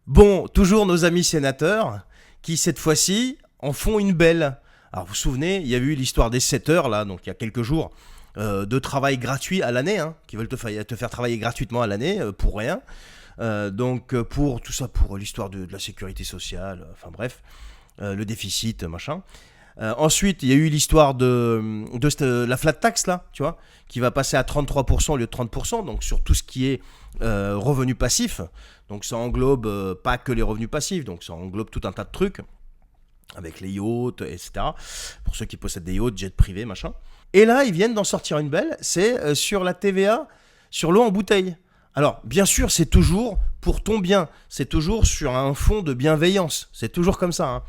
Bon, toujours nos amis sénateurs qui, cette fois-ci, en font une belle. Alors, vous vous souvenez, il y a eu l'histoire des 7 heures, là, donc il y a quelques jours, de travail gratuit à l'année, hein, qui veulent te faire travailler gratuitement à l'année, pour rien. Pour tout ça, pour l'histoire de la sécurité sociale, enfin bref, le déficit, machin. Ensuite, il y a eu l'histoire de la flat tax, là, tu vois, qui va passer à 33% au lieu de 30%, donc sur tout ce qui est revenu passif. Donc ça englobe pas que les revenus passifs, donc ça englobe tout un tas de trucs, avec les yachts, etc. Pour ceux qui possèdent des yachts, jets privés, machin. Et là, ils viennent d'en sortir une belle, c'est sur la TVA, sur l'eau en bouteille. Alors, bien sûr, c'est toujours pour ton bien, c'est toujours sur un fond de bienveillance, c'est toujours comme ça, hein.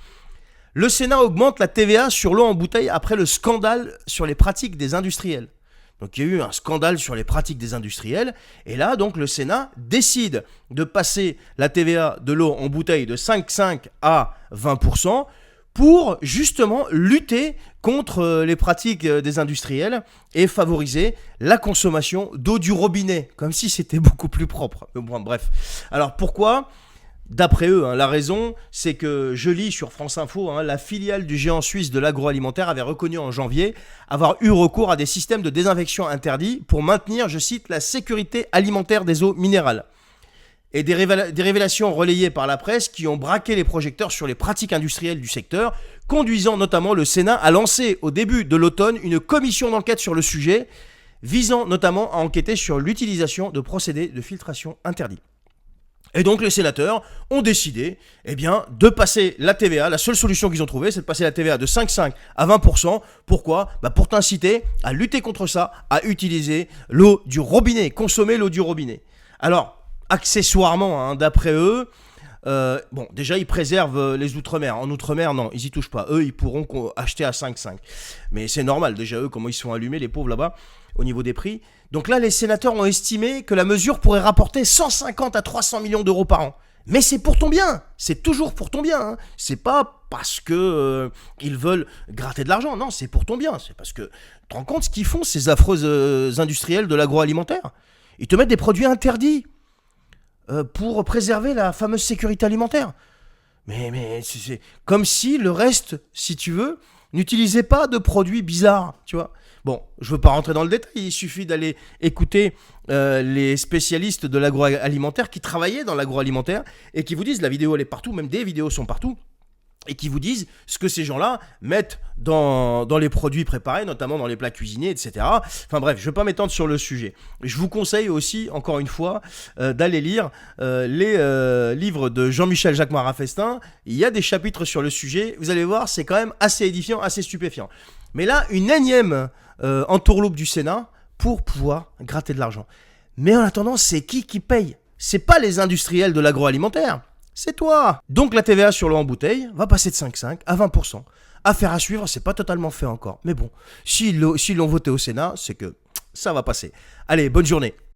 Le Sénat augmente la TVA sur l'eau en bouteille après le scandale sur les pratiques des industriels. Donc il y a eu un scandale sur les pratiques des industriels, et là donc le Sénat décide de passer la TVA de l'eau en bouteille de 5,5 à 20% pour justement lutter contre les pratiques des industriels et favoriser la consommation d'eau du robinet, comme si c'était beaucoup plus propre. Bon, bref, alors pourquoi ? D'après eux, hein, la raison, c'est que je lis sur France Info, hein, la filiale du géant suisse de l'agroalimentaire avait reconnu en janvier avoir eu recours à des systèmes de désinfection interdits pour maintenir, je cite, la sécurité alimentaire des eaux minérales. Et des révélations relayées par la presse qui ont braqué les projecteurs sur les pratiques industrielles du secteur, conduisant notamment le Sénat à lancer au début de l'automne une commission d'enquête sur le sujet, visant notamment à enquêter sur l'utilisation de procédés de filtration interdits. Et donc les sénateurs ont décidé de passer la TVA. La seule solution qu'ils ont trouvée, c'est de passer la TVA de 5,5 à 20%. Pourquoi ? Pour t'inciter à lutter contre ça, à utiliser l'eau du robinet, consommer l'eau du robinet. Alors, accessoirement, hein, d'après eux, déjà ils préservent les Outre-mer. En Outre-mer, non, ils y touchent pas. Eux, ils pourront acheter à 5,5. Mais c'est normal, déjà eux, comment ils sont allumés, les pauvres là-bas, au niveau des prix. Donc là, les sénateurs ont estimé que la mesure pourrait rapporter 150 à 300 millions d'euros par an. Mais c'est pour ton bien, c'est toujours pour ton bien, hein. C'est pas parce que ils veulent gratter de l'argent, non, c'est pour ton bien. C'est parce que tu te rends compte ce qu'ils font, ces affreux industriels de l'agroalimentaire ? Ils te mettent des produits interdits pour préserver la fameuse sécurité alimentaire. Mais c'est comme si le reste, si tu veux, n'utilisait pas de produits bizarres, tu vois. Bon, je ne veux pas rentrer dans le détail, il suffit d'aller écouter les spécialistes de l'agroalimentaire qui travaillaient dans l'agroalimentaire et qui vous disent, la vidéo elle est partout, même des vidéos sont partout, et qui vous disent ce que ces gens-là mettent dans les produits préparés, notamment dans les plats cuisinés, etc. Enfin bref, je ne vais pas m'étendre sur le sujet. Je vous conseille aussi, encore une fois, d'aller lire les livres de Jean-Michel Jacques Marafestin. Il y a des chapitres sur le sujet, vous allez voir, c'est quand même assez édifiant, assez stupéfiant. Mais là, une énième entourloupe du Sénat pour pouvoir gratter de l'argent. Mais en attendant, c'est qui paye ? C'est pas les industriels de l'agroalimentaire, c'est toi. Donc la TVA sur l'eau en bouteille va passer de 5,5 à 20%. Affaire à suivre, c'est pas totalement fait encore. Mais bon, s'ils l'ont voté au Sénat, c'est que ça va passer. Allez, bonne journée.